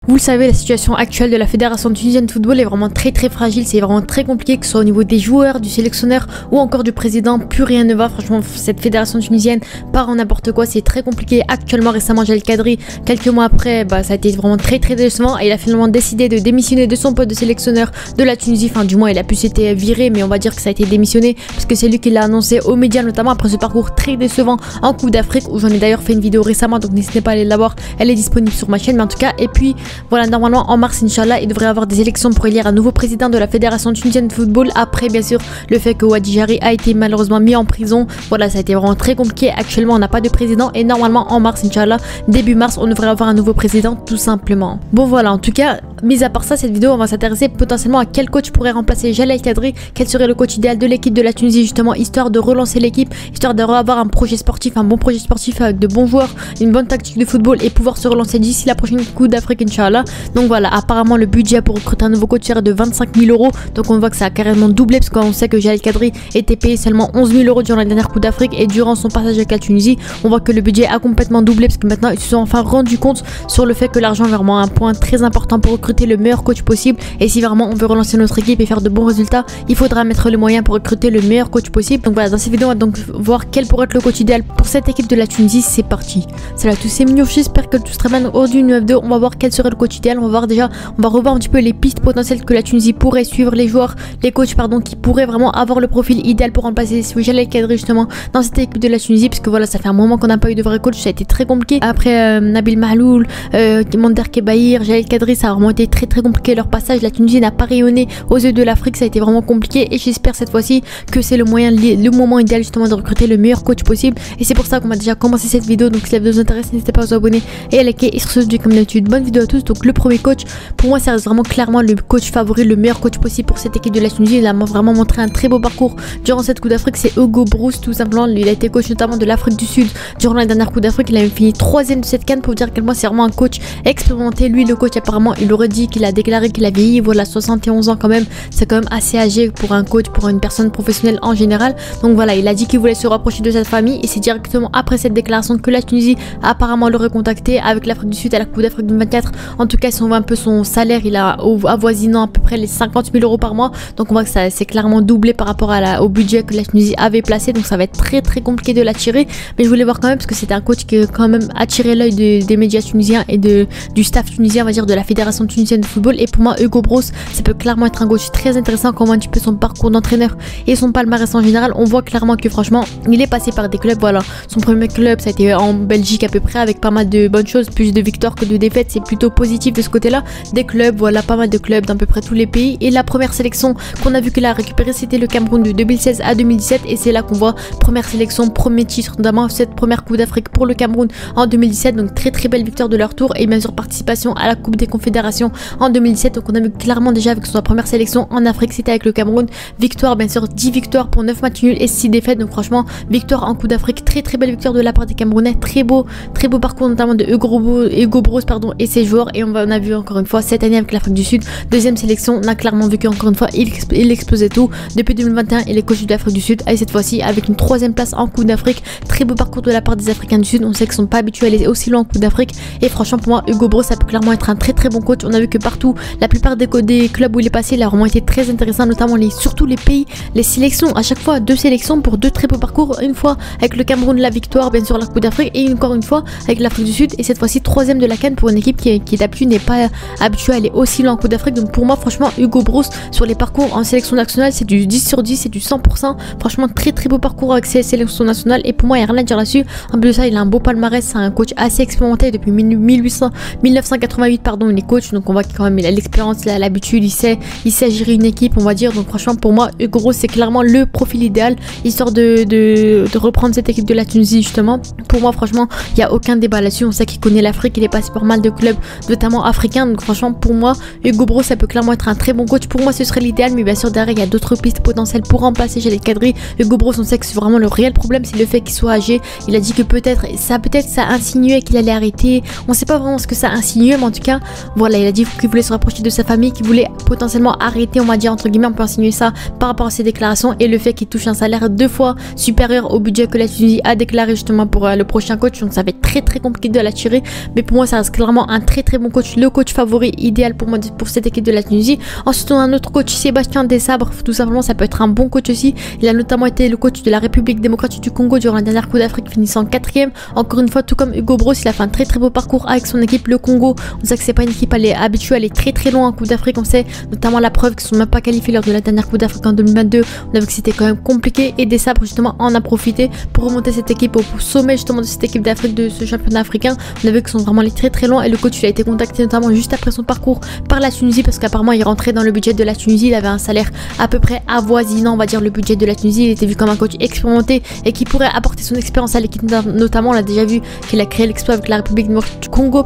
Vous le savez, la situation actuelle de la Fédération tunisienne de football est vraiment très fragile, c'est vraiment très compliqué, que ce soit au niveau des joueurs, du sélectionneur ou encore du président, plus rien ne va. Franchement, cette fédération tunisienne part en n'importe quoi, c'est très compliqué. Actuellement, récemment, Jaël Kadri, quelques mois après, ça a été vraiment très décevant et il a finalement décidé de démissionner de son poste de sélectionneur de la Tunisie. Enfin, du moins, il a pu s'être viré, mais on va dire que ça a été démissionné parce que c'est lui qui l'a annoncé aux médias, notamment après ce parcours très décevant en Coupe d'Afrique où j'en ai d'ailleurs fait une vidéo récemment, donc n'hésitez pas à aller la voir, elle est disponible sur ma chaîne. Mais en tout cas, et puis voilà, normalement en mars, Inch'Allah, il devrait y avoir des élections pour élire un nouveau président de la Fédération tunisienne de football. Après, bien sûr, le fait que Wadi Jari a été malheureusement mis en prison. Voilà, ça a été vraiment très compliqué. Actuellement, on n'a pas de président et normalement en mars, Inch'Allah, début mars, on devrait avoir un nouveau président tout simplement. Bon voilà, en tout cas, mis à part ça, cette vidéo, on va s'intéresser potentiellement à quel coach pourrait remplacer Jaël Kadri, quel serait le coach idéal de l'équipe de la Tunisie justement, histoire de relancer l'équipe, histoire d'avoir un projet sportif, un bon projet sportif avec de bons joueurs, une bonne tactique de football et pouvoir se relancer d'ici la prochaine Coupe d'Afrique, Inch'Allah. Donc voilà, apparemment le budget pour recruter un nouveau coach serait de 25 000 €. Donc on voit que ça a carrément doublé parce qu'on sait que Jaël Kadri était payé seulement 11 000 € durant la dernière Coupe d'Afrique et durant son passage avec la Tunisie, on voit que le budget a complètement doublé parce que maintenant ils se sont enfin rendus compte sur le fait que l'argent est vraiment un point très important pour recruter le meilleur coach possible. Et si vraiment on veut relancer notre équipe et faire de bons résultats, il faudra mettre les moyens pour recruter le meilleur coach possible. Donc voilà, dans cette vidéo on va donc voir quel pourrait être le coach idéal pour cette équipe de la Tunisie. C'est parti. Salut à tous, c'est Mignon, j'espère que tout se très bien. Aujourd'hui une F2, on va voir quel serait le coach idéal. On va voir déjà, on va revoir un petit peu les pistes potentielles que la Tunisie pourrait suivre, les joueurs, les coachs pardon, qui pourraient vraiment avoir le profil idéal pour remplacer Jaël Kadri justement dans cette équipe de la Tunisie, parce que voilà, ça fait un moment qu'on n'a pas eu de vrai coach, ça a été très compliqué. Après Nabil Mahloul, Monder Kebaïr, Jaël Kadri, ça a vraiment été très compliqué leur passage. La Tunisie n'a pas rayonné aux yeux de l'Afrique, ça a été vraiment compliqué et j'espère cette fois-ci que c'est le moment idéal justement de recruter le meilleur coach possible. Et c'est pour ça qu'on va déjà commencer cette vidéo. Donc si la vidéo vous intéresse, n'hésitez pas à vous abonner et à liker et sur ce comme d'habitude. Bonne vidéo à tous. Donc le premier coach, pour moi ça reste vraiment clairement le coach favori, le meilleur coach possible pour cette équipe de la Tunisie. Il a vraiment montré un très beau parcours durant cette Coupe d'Afrique, c'est Hugo Broos tout simplement. Il a été coach notamment de l'Afrique du Sud durant la dernière Coupe d'Afrique, il a fini 3ème de cette CAN pour dire à quel point c'est vraiment un coach expérimenté. Lui le coach apparemment il aurait dit qu'il a déclaré qu'il a vieilli, voilà 71 ans quand même, c'est quand même assez âgé pour un coach, pour une personne professionnelle en général. Donc voilà, il a dit qu'il voulait se rapprocher de sa famille et c'est directement après cette déclaration que la Tunisie apparemment l'aurait contacté avec l'Afrique du Sud à la Coupe d'Afrique 2024. En tout cas si on voit un peu son salaire, il a avoisinant à peu près les 50 000 € par mois, donc on voit que ça c'est clairement doublé par rapport au budget que la Tunisie avait placé, donc ça va être très compliqué de l'attirer. Mais je voulais voir quand même parce que c'était un coach qui a quand même attiré l'œil des médias tunisiens et du staff tunisien, on va dire de la Fédération tunisienne de football. Et pour moi Hugo Broos, ça peut clairement être un coach très intéressant. Quand on voit un petit peu son parcours d'entraîneur et son palmarès en général, on voit clairement que franchement il est passé par des clubs. Voilà, son premier club ça a été en Belgique à peu près, avec pas mal de bonnes choses, plus de victoires que de défaites, c'est plutôt positif de ce côté là. Des clubs, voilà, pas mal de clubs d'à peu près tous les pays. Et la première sélection qu'on a vu qu'il a récupéré, c'était le Cameroun de 2016 à 2017 et c'est là qu'on voit première sélection, premier titre, notamment cette première Coupe d'Afrique pour le Cameroun en 2017. Donc très belle victoire de leur tour et bien sûr participation à la Coupe des Confédérations en 2017. Donc on a vu clairement déjà avec sa première sélection en Afrique, c'était avec le Cameroun. Victoire, bien sûr 10 victoires pour 9 matchs nuls et 6 défaites. Donc franchement victoire en Coupe d'Afrique, très belle victoire de la part des Camerounais, très beau parcours notamment de Hugo Broos pardon et ses joueurs. Et on a vu encore une fois cette année avec l'Afrique du Sud, deuxième sélection, on a clairement vu qu'encore une fois il explosait tout. Depuis 2021 il est coach de l'Afrique du Sud et cette fois-ci avec une 3ème place en Coupe d'Afrique. Très beau parcours de la part des Africains du Sud, on sait qu'ils sont pas habitués à aller aussi loin en Coupe d'Afrique et franchement pour moi Hugo Broos ça peut clairement être un très bon coach. On a vu que partout, la plupart des clubs où il est passé, il a vraiment été très intéressant, notamment surtout les pays, les sélections, à chaque fois 2 sélections pour 2 très beaux parcours, une fois avec le Cameroun la victoire bien sûr la Coupe d'Afrique et encore une fois avec l'Afrique du Sud et cette fois-ci 3ème de la CAN pour une équipe qui d'habitude n'est pas habituée à aller aussi loin en Coupe d'Afrique. Donc pour moi franchement Hugo Broos sur les parcours en sélection nationale c'est du 10 sur 10, c'est du 100%. Franchement très beau parcours avec ses sélections nationales et pour moi il n'y a rien à dire là-dessus. En plus de ça il a un beau palmarès, c'est un coach assez expérimenté depuis 1988 pardon, il est coach, donc on voit qu'il quand même il a l'expérience, il a l'habitude, il sait gérer une équipe on va dire. Donc franchement pour moi Hugo Broos c'est clairement le profil idéal histoire de reprendre cette équipe de la Tunisie justement. Pour moi franchement il n'y a aucun débat là-dessus, on sait qu'il connaît l'Afrique, il est passé par mal de clubs notamment africains. Donc franchement pour moi Hugo Broos ça peut clairement être un très bon coach. Pour moi ce serait l'idéal, mais bien sûr derrière il y a d'autres pistes potentielles pour remplacer Jaël Kadri. Hugo Broos on sait que c'est vraiment le réel problème, c'est le fait qu'il soit âgé. Il a dit que peut-être ça insinuait qu'il allait arrêter, on sait pas vraiment ce que ça insinuait, mais en tout cas voilà il a dit qu'il voulait se rapprocher de sa famille, qu'il voulait potentiellement arrêter, on va dire entre guillemets, on peut insinuer ça par rapport à ses déclarations et le fait qu'il touche un salaire 2 fois supérieur au budget que la Tunisie a déclaré justement pour le prochain coach. Donc ça va être très compliqué de l'attirer, mais pour moi ça reste clairement un très bon coach, le coach favori idéal pour moi pour cette équipe de la Tunisie. Ensuite on a un autre coach, Sébastien Desabre, tout simplement ça peut être un bon coach aussi. Il a notamment été le coach de la République démocratique du Congo durant la dernière Coupe d'Afrique, finissant 4e. Encore une fois, tout comme Hugo Broos, il a fait un très beau parcours avec son équipe, le Congo. On sait que c'est pas une équipe habituée, elle est très loin en Coupe d'Afrique. On sait notamment la preuve qu'ils sont même pas qualifiés lors de la dernière Coupe d'Afrique en 2022. On a vu que c'était quand même compliqué et Desabre justement en a profité pour remonter cette équipe au sommet justement de cette équipe d'Afrique, de ce championnat africain. On a vu qu'ils sont vraiment allés très loin et le coach il a été contacté notamment juste après son parcours par la Tunisie parce qu'apparemment il rentrait dans le budget de la Tunisie. Il avait un salaire à peu près avoisinant, on va dire, le budget de la Tunisie. Il était vu comme un coach expérimenté et qui pourrait apporter son expérience à l'équipe. Notamment, on a déjà vu qu'il a créé l'exploit avec la République du Congo,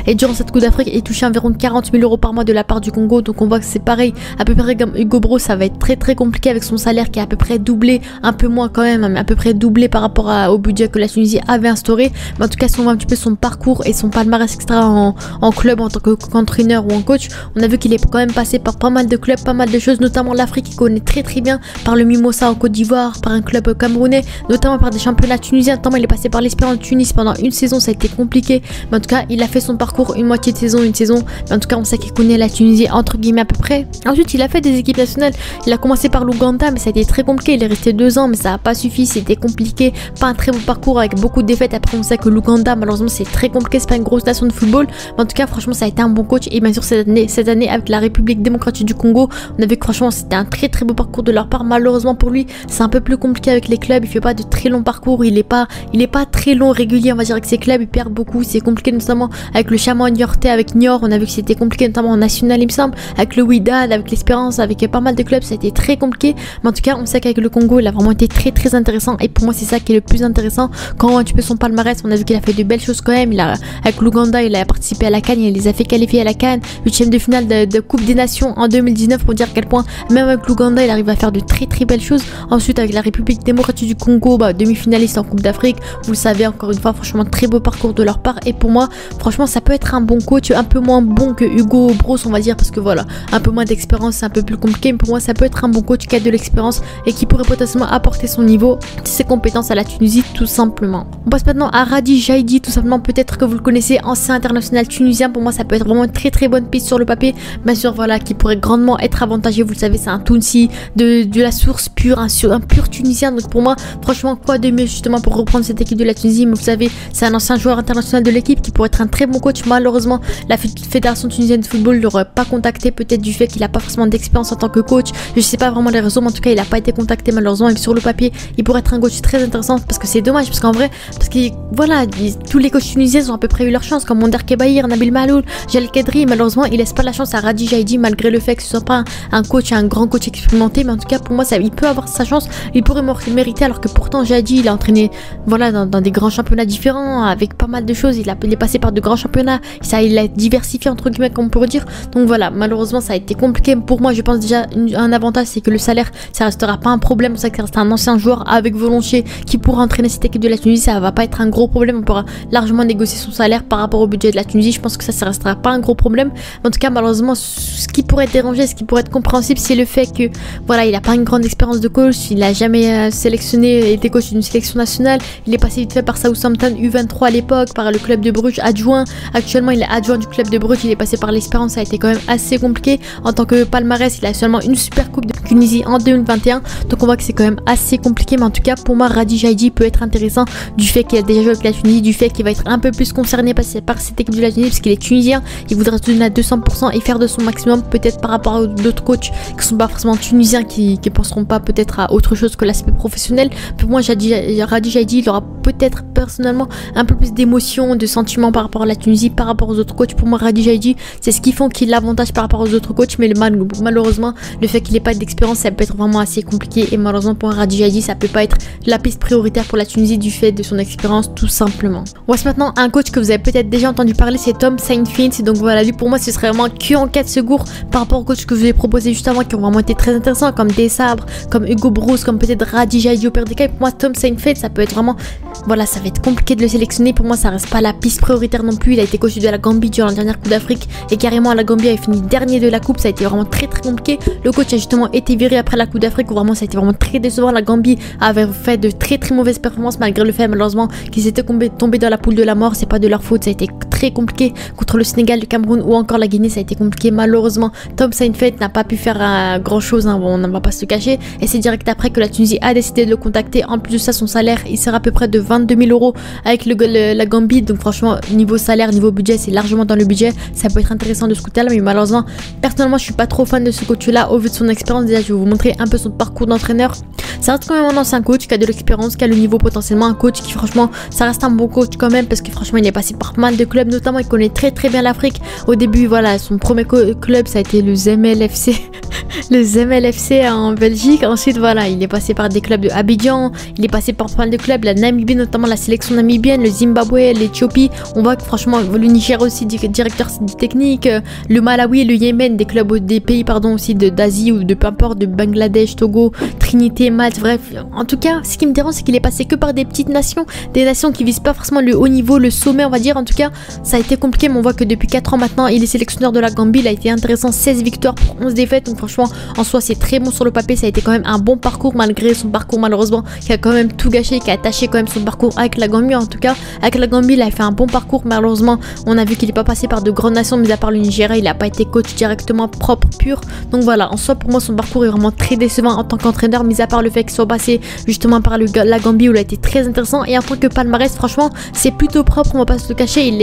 et durant cette Coupe d'Afrique, il touchait environ 40 000 € par mois de la part du Congo. Donc on voit que c'est pareil, à peu près comme Hugo Broos, ça va être très compliqué avec son salaire qui est à peu près doublé, un peu moins quand même, mais à peu près doublé par rapport au budget que la Tunisie avait instauré. Mais en tout cas, si on voit un petit peu son parcours et son palmarès extra en club en tant qu'entraîneur ou en coach, on a vu qu'il est quand même passé par pas mal de clubs, pas mal de choses, notamment l'Afrique qu'il connaît très bien, par le Mimosa en Côte d'Ivoire, par un club camerounais, notamment par des championnats tunisiens. Notamment il est passé par l'Espérance de Tunis pendant une saison, ça a été compliqué, mais en tout cas il a fait son parcours, une moitié de saison, une saison, mais en tout cas on sait qu'il connaît la Tunisie entre guillemets à peu près. Ensuite il a fait des équipes nationales, il a commencé par l'Ouganda mais ça a été très compliqué, il est resté 2 ans mais ça n'a pas suffi, c'était compliqué, pas un très beau parcours avec beaucoup de défaites. Après on sait que l'Ouganda malheureusement c'est très compliqué, c'est pas une grosse nation de football, mais en tout cas franchement ça a été un bon coach. Et bien sûr cette année avec la République démocratique du Congo, on a vu que franchement c'était un très beau parcours de leur part. Malheureusement pour lui c'est un peu plus compliqué avec les clubs, il fait pas de très longs parcours, il est pas très long régulier on va dire avec ses clubs, il perd beaucoup, c'est compliqué notamment avec le Chamois Niortais, avec Niort, on a vu que c'était compliqué notamment en national il me semble, avec le Wydad, avec l'Espérance, avec pas mal de clubs, ça a été très compliqué. Mais en tout cas on sait qu'avec le Congo il a vraiment été très intéressant et pour moi c'est ça qui est le plus intéressant. Quand on voit un petit peu son palmarès, on a vu qu'il a fait de belles choses quand même. Avec l'Ouganda il a participé à la CAN, il les a fait qualifier à la CAN, 8e de finale de Coupe des Nations en 2019 pour dire à quel point même avec l'Ouganda il arrive à faire de très belles choses. Ensuite avec la République démocratique du Congo, demi-finaliste en Coupe d'Afrique, vous le savez, encore une fois franchement très beau parcours de leur part. Et pour moi franchement ça peut être un bon coach, un peu moins bon que Hugo Broos on va dire, parce que voilà, un peu moins d'expérience, c'est un peu plus compliqué, mais pour moi ça peut être un bon coach qui a de l'expérience et qui pourrait potentiellement apporter son niveau, ses compétences à la Tunisie tout simplement. On passe maintenant à Radi Jaidi, tout simplement, peut-être que vous le connaissez, ancien international tunisien. Pour moi ça peut être vraiment une très bonne piste sur le papier, bien sûr voilà, qui pourrait grandement être avantageux, vous le savez c'est un Tounsi de la source pure, un pur tunisien, donc pour moi franchement quoi de mieux justement pour reprendre cette équipe de la Tunisie. Mais vous savez c'est un ancien joueur international de l'équipe qui pourrait être un très bon coach. Malheureusement la fédération tunisienne de football ne l'aurait pas contacté, peut-être du fait qu'il n'a pas forcément d'expérience en tant que coach, je sais pas vraiment les raisons, mais en tout cas il n'a pas été contacté malheureusement. Et sur le papier il pourrait être un coach très intéressant, parce que c'est dommage, parce qu'en vrai voilà, tous les coachs tunisiens ont à peu près eu leur chance, comme Monder Kebaïr, Nabil Maloul, Jal Kedri. Malheureusement il laisse pas la chance à Radi Jaidi, malgré le fait que ce soit pas un grand coach expérimenté. Mais en tout cas pour moi il peut avoir sa chance, il pourrait mériter, alors que pourtant Jaidi il a entraîné voilà dans des grands championnats différents avec pas mal de choses, il est passé par de grands championnats, il a diversifié entre guillemets comme on pourrait dire. Donc voilà, malheureusement ça a été compliqué. Pour moi je pense déjà un avantage c'est que le salaire ça restera pas un problème, on sait que ça reste un ancien joueur avec volonté qui pourra entraîner cette équipe de la Tunisie, ça va pas être un gros problème, on pourra largement négocier son salaire par rapport au budget de la Tunisie. Je pense que ça restera pas un gros problème. En tout cas malheureusement ce qui pourrait déranger, ce qui pourrait être compréhensible, c'est le fait que voilà, il a pas une grande expérience de coach, il a jamais été coach d'une sélection nationale, il est passé vite fait par Southampton U23 à l'époque, par le club de Bruges adjoint, actuellement il est adjoint du club de Bruges, il est passé par l'Espérance, ça a été quand même assez compliqué. En tant que palmarès il a seulement une super coupe de Tunisie en 2021, donc on voit que c'est quand même assez compliqué. Mais en tout cas pour moi Radi Jaidi peut être intéressant du fait qu'il a déjà joué avec la Tunisie, du fait qu'il va être un peu plus concerné par cette équipe de la Tunisie, parce qu'il est tunisien, il voudrait se donner à 200% et faire de son maximum, peut-être par rapport à d'autres coachs qui sont pas forcément tunisiens, qui penseront pas peut-être à autre chose que l'aspect professionnel. Pour moi Radi Jaidi il aura peut-être personnellement un peu plus d'émotion, de sentiments par rapport à la Tunisie, par rapport aux autres coachs. Pour moi Radi Jaidi c'est ce qui font qu'il l'avantage par rapport aux autres coachs, mais malheureusement le fait qu'il n'ait pas d'expérience ça peut être vraiment assez compliqué. Et malheureusement pour Radi Jaidi ça peut pas être la piste prioritaire pour la Tunisie du fait de son expérience tout simplement. On passe maintenant à un coach que vous avez peut-être déjà entendu parler, c'est Tom Saintfiet. Donc voilà, lui pour moi ce serait vraiment que en cas de secours par rapport aux coachs que je vous ai proposé juste avant, qui ont vraiment été très intéressants, comme Desabre, comme Hugo Broos, comme peut-être Radi Jaidi au pire des cas. Pour moi Tom Saintfiet ça peut être vraiment, voilà, ça va être compliqué de le sélectionner. Pour moi ça reste pas la piste prioritaire non plus. Il a été coach de la Gambie durant la dernière Coupe d'Afrique, d'Afrique et carrément la Gambie a fini dernier de la coupe. Ça a été vraiment très compliqué. Le coach a justement été viré après la Coupe d'Afrique où vraiment ça a été vraiment très décevant. La Gambie avait fait de très mauvaises performances malgré le fait malheureusement qu'ils étaient tombés dans la poule de la mort. C'est pas de leur faute, ça a été très compliqué contre le Sénégal, le Cameroun ou encore la Guinée. Ça a été compliqué malheureusement. Tom Saintfiet n'a pas pu faire grand chose, hein. Bon, on ne va pas se le cacher, et c'est direct après que la Tunisie a décidé de le contacter. En plus de ça, son salaire il sera à peu près de 22 000 € avec la Gambie, donc franchement niveau salaire, niveau budget, c'est largement dans le budget. Ça peut être intéressant de ce côté là, mais malheureusement personnellement je suis pas trop fan de ce coach là au vu de son expérience. Déjà je vais vous montrer un peu son parcours d'entraîneur. Ça reste quand même un ancien coach qui a de l'expérience, qui a le niveau potentiellement, un coach qui franchement ça reste un bon coach quand même, parce que franchement il est passé par pas mal de clubs, notamment il connaît très bien l'Afrique. Au début voilà, son premier club ça a été le Zemel FC le Zemel FC en Belgique. Ensuite voilà, il est passé par des clubs de Abidjan, il est passé par pas mal de clubs, la Namibie notamment, la sélection namibienne, le Zimbabwe, l'Éthiopie. On voit que franchement le Niger aussi, directeur technique, le Malawi, le Yémen, des clubs, des pays pardon aussi d'Asie ou de peu importe, de Bangladesh, Togo, Trinité, Malte, bref. En tout cas ce qui me dérange c'est qu'il est passé que par des petites nations, des nations qui visent pas forcément le haut niveau, le sommet on va dire. En tout cas ça a été compliqué, mais on voit que depuis 4 ans maintenant il est sélectionneur de la Gambie. Il a été intéressant, 16 victoires pour 11 défaites, donc franchement en soi c'est très bon sur le papier. Ça a été quand même un bon parcours malgré son parcours malheureusement qui a quand même tout gâché, qui a attaché quand même son parcours avec la Gambie. En tout cas avec la Gambie il a fait un bon parcours. Malheureusement on a vu qu'il n'est pas passé par de grandes nations, mis à part le Nigeria, il n'a pas été coach directement propre pur. Donc voilà, en soi pour moi son parcours est vraiment très décevant en tant qu'entraîneur, mis à part le fait qu'il soit passé justement par la Gambie où il a été très intéressant. Et en tant que palmarès franchement c'est plutôt propre, on va pas se le cacher. Il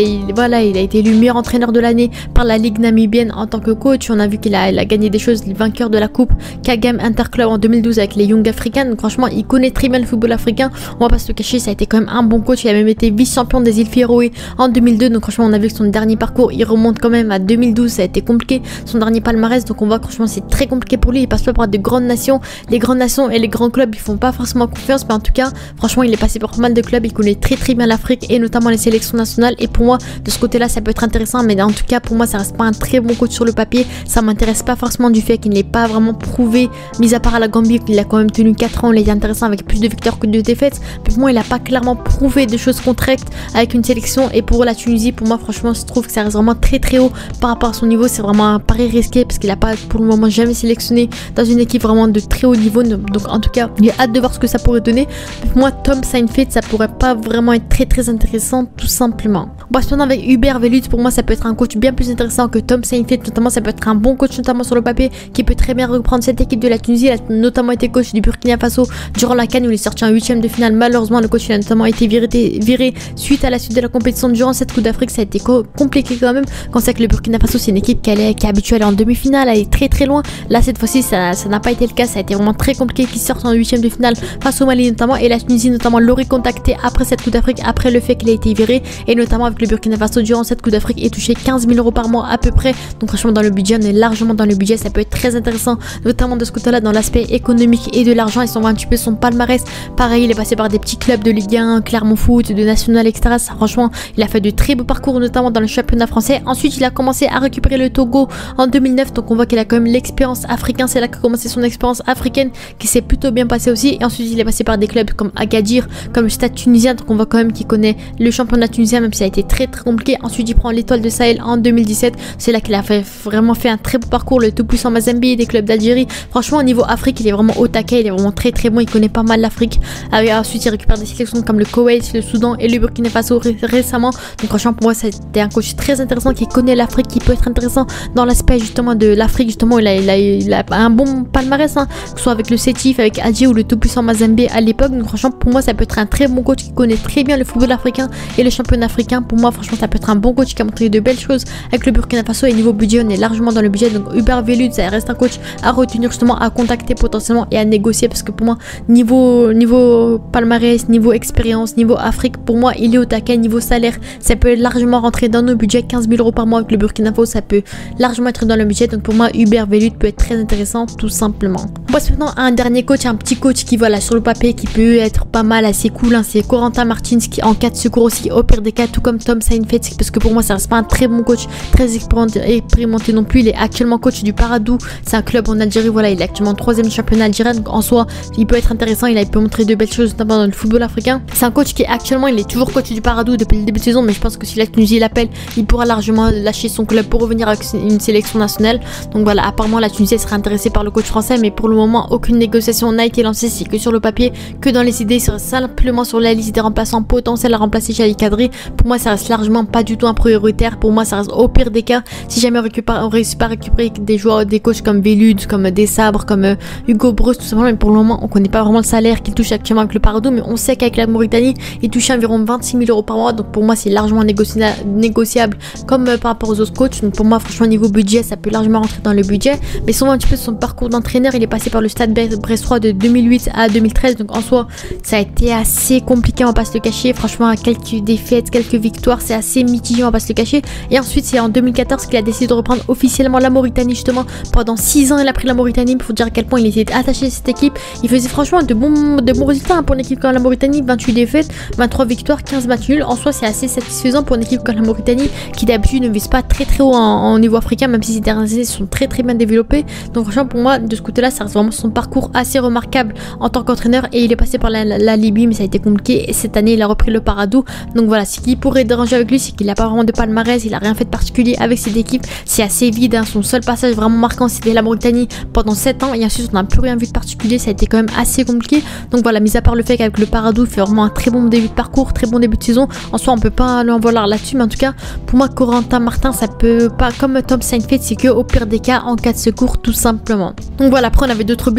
a été élu meilleur entraîneur de l'année par la Ligue namibienne en tant que coach. On a vu qu'il a gagné des choses, le vainqueur de la coupe Kagame Interclub en 2012 avec les Young Africans. Donc franchement il connaît très bien le football africain, on va pas se le cacher. Ça a été quand même un bon coach, il a même été vice-champion des îles Féroé en 2002. Donc franchement on a vu que son dernier parcours il remonte quand même à 2012, ça a été compliqué son dernier palmarès. Donc on voit que franchement c'est très compliqué pour lui. Il passe pas par de grandes nations, les grandes nations et les grands clubs ils font pas forcément confiance, mais en tout cas franchement il est passé par pas mal de clubs, il connaît très bien l'Afrique et notamment les sélections nationales. Et pour moi de ce côté là ça peut être intéressant, mais en tout cas pour moi ça reste pas un très bon coach sur le papier. Ça m'intéresse pas forcément du fait qu'il n'est pas vraiment prouvé, mis à part à la Gambie qu'il a quand même tenu 4 ans, il est intéressant avec plus de victoires que de défaites. Mais pour moi il a pas clairement prouvé de choses concrètes avec une sélection. Et pour la Tunisie pour moi franchement je trouve que ça reste vraiment très haut par rapport à son niveau. C'est vraiment un pari risqué parce qu'il a pas pour le moment jamais sélectionné dans une équipe vraiment de très haut niveau. Donc en tout cas j'ai hâte de voir ce que ça pourrait donner. Mais pour moi Tom Saintfiet ça pourrait pas vraiment être très intéressant tout simplement. Bon, cependant avec Hubert Velud pour moi ça peut être un coach bien plus intéressant que Tom Saintfiet, notamment ça peut être un bon coach notamment sur le papier qui peut très bien reprendre cette équipe de la Tunisie. Il a notamment été coach du Burkina Faso durant la CAN où il est sorti en 8e de finale. Malheureusement le coach il a notamment été viré suite à la suite de la compétition. Durant cette Coupe d'Afrique ça a été compliqué quand même, quand on sait que le Burkina Faso c'est une équipe qui est habituée à aller en demi-finale, elle est très loin. Là cette fois-ci ça n'a pas été le cas, ça a été vraiment très compliqué qu'ils sortent en 8e de finale face au Mali notamment. Et la Tunisie notamment l'aurait contacté après cette Coupe d'Afrique, après le fait qu'il a été viré. Et notamment avec le Burkina Faso durant cette Coupe d'Afrique et touché 15 000 € par mois à peu près. Donc franchement dans le budget on est largement dans le budget, ça peut être très intéressant notamment de ce côté là dans l'aspect économique et de l'argent. Ils sont un petit peu son palmarès, pareil il est passé par des petits clubs de Ligue 1, Clermont Foot, de National etc. Ça, franchement il a fait de très beaux parcours notamment dans le championnat français. Ensuite il a commencé à récupérer le Togo en 2009, donc on voit qu'il a quand même l'expérience africaine. C'est là qu'a commencé son expérience africaine qui s'est plutôt bien passée aussi. Et ensuite il est passé par des clubs comme Agadir, comme le Stade tunisien, donc on voit quand même qu'il connaît le championnat tunisien même si ça a été très compliqué. Ensuite il prend l'Étoile de Sahel en 2017, c'est là qu'il a vraiment fait un très beau parcours, le tout puissant Mazembe, des clubs d'Algérie. Franchement au niveau Afrique il est vraiment au taquet, il est vraiment très bon, il connaît pas mal l'Afrique. Ensuite il récupère des sélections comme le Koweït, le Soudan et le Burkina Faso récemment. Donc franchement pour moi c'était un coach très intéressant qui connaît l'Afrique, qui peut être intéressant dans l'aspect justement de l'Afrique. Justement il a un bon palmarès, hein, que ce soit avec le Sétif, avec Adji ou le tout puissant Mazembe à l'époque. Donc franchement pour moi ça peut être un très bon coach qui connaît très bien le football africain et le championnat africain. Pour moi franchement ça peut être un bon coach qui a montré de belles choses avec le Burkina Faso. Et niveau budget on est largement dans le budget, donc Hubert Velud ça reste un coach à retenir justement, à contacter potentiellement et à négocier, parce que pour moi niveau palmarès, niveau expérience, niveau Afrique, pour moi il est au taquet. Niveau salaire ça peut largement rentrer dans nos budgets, 15 000 € par mois avec le Burkina Faso ça peut largement être dans le budget. Donc pour moi Hubert Velud peut être très intéressant tout simplement. Bon, passe maintenant à un dernier coach, un petit coach qui voilà sur le papier qui peut être pas mal, assez cool, hein, c'est Corentin Martins qui en cas de secours aussi au pire des cas, tout comme Tom Saintfiet, parce que pour moi ça reste pas un très bon coach, très expérimenté non plus. Il est actuellement coach du Paradou, c'est un club en Algérie, voilà, il est actuellement 3e championnat algérien, donc en soi il peut être intéressant, il peut montrer de belles choses notamment dans le football africain. C'est un coach qui est actuellement, il est toujours coach du Paradou depuis le début de saison, mais je pense que si la Tunisie l'appelle, il pourra largement lâcher son club pour revenir avec une sélection nationale. Donc voilà, apparemment la Tunisie serait intéressée par le coach français, mais pour le moment aucune négociation n'a été lancée, c'est que sur le papier, que dans les idées, il serait simplement sur la liste des remplaçants potentiels à remplacer Chali Kadri. Pour moi ça reste largement pas du tout un prioritaire, pour moi ça reste au pire des cas, si jamais on réussit pas à récupérer des joueurs, des coachs comme Velud, comme Desabre, comme Hugo Broos tout simplement, mais pour le moment on connaît pas vraiment le salaire qu'il touche actuellement avec le Paradou, mais on sait qu'avec la Mauritanie il touche environ 26 000 € par mois, donc pour moi c'est largement négociable comme par rapport aux autres coachs. Donc pour moi franchement niveau budget ça peut largement rentrer dans le budget, mais souvent un petit peu son parcours d'entraîneur, il est passé par le Stade Brestois de 2008 à 2013, donc en soi ça a été assez compliqué, on va pas se le cacher. Franchement quelques défaites, quelques victoires, c'est assez mitigé, on va pas se le cacher. Et ensuite c'est en 2014 qu'il a décidé de reprendre officiellement la Mauritanie, justement pendant 6 ans il a pris la Mauritanie, pour dire à quel point il était attaché à cette équipe. Il faisait franchement de bons résultats hein, pour une équipe comme la Mauritanie, 28 défaites, 23 victoires, 15 matchs nuls. En soi c'est assez satisfaisant pour une équipe comme la Mauritanie qui d'habitude ne vise pas très haut en niveau africain, même si ces dernières années sont très bien développées. Donc franchement pour moi de ce côté là ça reste vraiment son parcours assez remarquable en tant qu'entraîneur, et il est passé par la Libye mais ça a été compliqué, et cette année il a repris le Paradou. Donc voilà, ce qui pourrait déranger avec lui c'est qu'il n'a pas vraiment de palmarès, il a rien fait de particulier avec cette équipe, c'est assez vide hein. Son seul passage vraiment marquant c'était la Mauritanie pendant 7 ans, et ensuite on n'a plus rien vu de particulier, ça a été quand même assez compliqué. Donc voilà, mis à part le fait qu'avec le Paradou il fait vraiment un très bon début de parcours, très bon début de saison, en soi on peut pas lui en vouloir là-dessus, mais en tout cas pour moi Corentin Martin ça peut pas, comme Tom Saintfiet, c'est que au pire des cas en cas de secours tout simplement. Donc voilà, après on avait d'autres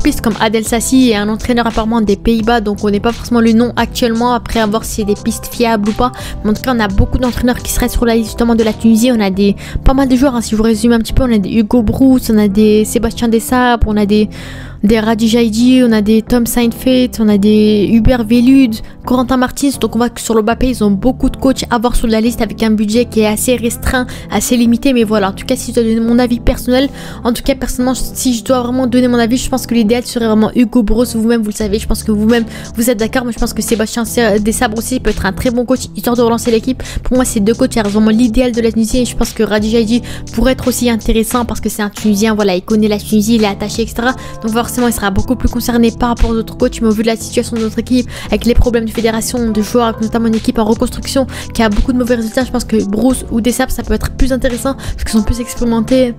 pistes comme Adel Sassi et un entraîneur apparemment des Pays-Bas, donc on n'est pas forcément le nom actuellement, après à voir si c'est des pistes fiables ou pas, mais en tout cas on a beaucoup d'entraîneurs qui seraient sur la liste justement de la Tunisie. On a pas mal de joueurs hein, si je vous résume un petit peu, on a des Hugo Broos, on a des Sébastien Desabre, on a des Radi Jaidi, on a des Tom Saintfiet, on a des Hubert Velud, Corentin Martins. Donc on voit que sur le Mbappé ils ont beaucoup de coachs à voir sur la liste avec un budget qui est assez restreint, assez limité. Mais voilà, en tout cas si je dois donner mon avis personnel, en tout cas personnellement si je dois vraiment donner mon avis, je pense que l'idéal serait vraiment Hugo Broos. Vous-même vous le savez, je pense que vous-même vous êtes d'accord, mais je pense que Sébastien Desabre aussi peut être un très bon coach histoire de relancer l'équipe. Pour moi ces deux coachs c'est vraiment l'idéal de la Tunisie, et je pense que Radi Jaidi pourrait être aussi intéressant parce que c'est un Tunisien, voilà, il connaît la Tunisie, il est attaché etc. Donc forcément il sera beaucoup plus concerné par rapport aux autres coachs, mais au vu de la situation de notre équipe avec les problèmes de fédération, de joueurs, avec notamment une équipe en reconstruction qui a beaucoup de mauvais résultats, je pense que Broos ou Desabre ça peut être plus intéressant parce qu'ils sont plus expérimentés.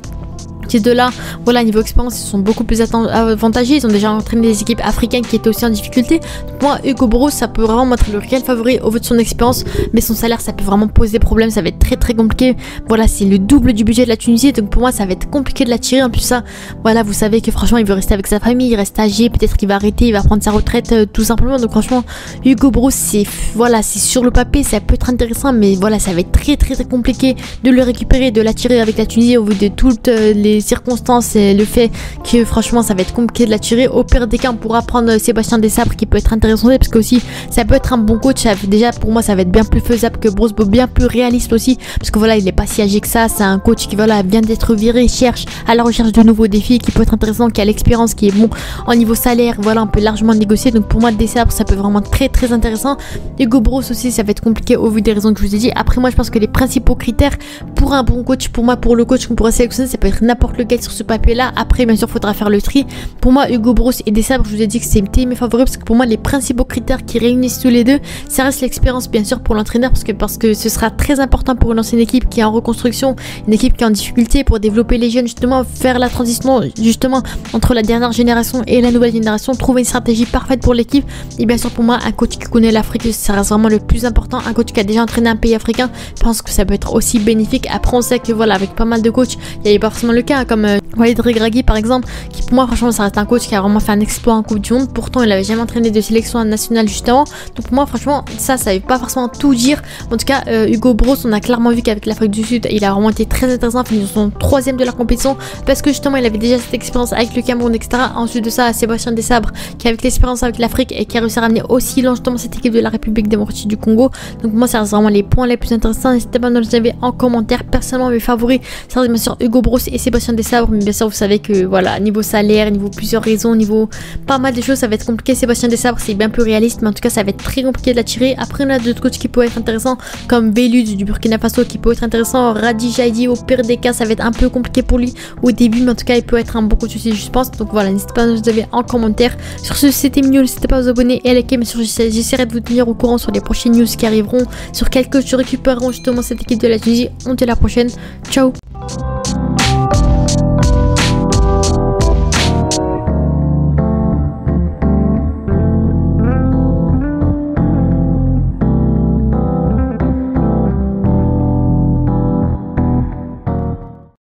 Ces deux-là, voilà, niveau expérience, ils sont beaucoup plus avantagés. Ils ont déjà entraîné des équipes africaines qui étaient aussi en difficulté. Donc moi, Hugo Broos, ça peut vraiment être le réel favori au vu de son expérience, mais son salaire, ça peut vraiment poser problème. Ça va être très compliqué. Voilà, c'est le double du budget de la Tunisie, donc pour moi, ça va être compliqué de l'attirer. En plus ça, voilà, vous savez que franchement, il veut rester avec sa famille, il reste âgé, peut-être qu'il va arrêter, il va prendre sa retraite, tout simplement. Donc franchement, Hugo Broos, c'est voilà, c'est sur le papier, ça peut être intéressant, mais voilà, ça va être très compliqué de le récupérer, de l'attirer avec la Tunisie au vu de toutes les circonstances et le fait que franchement ça va être compliqué de la tirer. Au pire des cas on pourra prendre Sébastien Desabre qui peut être intéressant parce que aussi ça peut être un bon coach. Déjà pour moi ça va être bien plus faisable que Broos, bien plus réaliste aussi parce que voilà il est pas si âgé que ça, c'est un coach qui voilà vient d'être viré, cherche à la recherche de nouveaux défis, qui peut être intéressant, qui a l'expérience, qui est bon en niveau salaire, voilà on peut largement négocier. Donc pour moi Desabre ça peut vraiment très intéressant. Hugo Broos aussi ça va être compliqué au vu des raisons que je vous ai dit. Après moi je pense que les principaux critères pour un bon coach, pour moi pour le coach qu'on pourrait sélectionner, ça peut être n'importe lequel sur ce papier là. Après bien sûr faudra faire le tri. Pour moi Hugo Broos et Desabre, je vous ai dit que c'était mes favoris parce que pour moi les principaux critères qui réunissent tous les deux, ça reste l'expérience bien sûr pour l'entraîneur parce que ce sera très important pour une ancienne équipe qui est en reconstruction, une équipe qui est en difficulté, pour développer les jeunes justement, faire la transition justement entre la dernière génération et la nouvelle génération, trouver une stratégie parfaite pour l'équipe. Et bien sûr pour moi un coach qui connaît l'Afrique, ça reste vraiment le plus important. Un coach qui a déjà entraîné un pays africain, je pense que ça peut être aussi bénéfique. Après on sait que voilà avec pas mal de coachs, il n'y a pas forcément le cas comme Walid Regragui par exemple, qui pour moi franchement ça reste un coach qui a vraiment fait un exploit en Coupe du Monde, pourtant il avait jamais entraîné de sélection nationale justement. Donc pour moi franchement ça veut pas forcément tout dire. En tout cas Hugo Broos, on a clairement vu qu'avec l'Afrique du Sud il a vraiment été très intéressant, fini son 3e de la compétition parce que justement il avait déjà cette expérience avec le Cameroun etc. Ensuite de ça Sébastien Desabre qui avec l'expérience avec l'Afrique et qui a réussi à ramener aussi loin justement cette équipe de la République démocratique du Congo. Donc moi ça reste vraiment les points les plus intéressants. N'hésitez pas à nous le dire en commentaire. Personnellement mes favoris ça reste bien sûr Hugo Broos et Sébastien Sébastien Desabre, mais bien sûr vous savez que voilà, niveau salaire, niveau plusieurs raisons, niveau pas mal de choses, ça va être compliqué. Sébastien Desabre c'est bien plus réaliste, mais en tout cas ça va être très compliqué de l'attirer. Après on a d'autres coachs qui peuvent être intéressants comme Velud du Burkina Faso qui peut être intéressant. Radi Jaidi au pire des cas ça va être un peu compliqué pour lui au début, mais en tout cas il peut être un bon coach aussi je pense. Donc voilà, n'hésitez pas à nous donner en commentaire. Sur ce c'était mignon, n'hésitez pas à vous abonner et à liker, mais j'essaierai de vous tenir au courant sur les prochaines news qui arriveront, sur quel coach récupéreront justement cette équipe de la Tunisie. On se dit à la prochaine, ciao.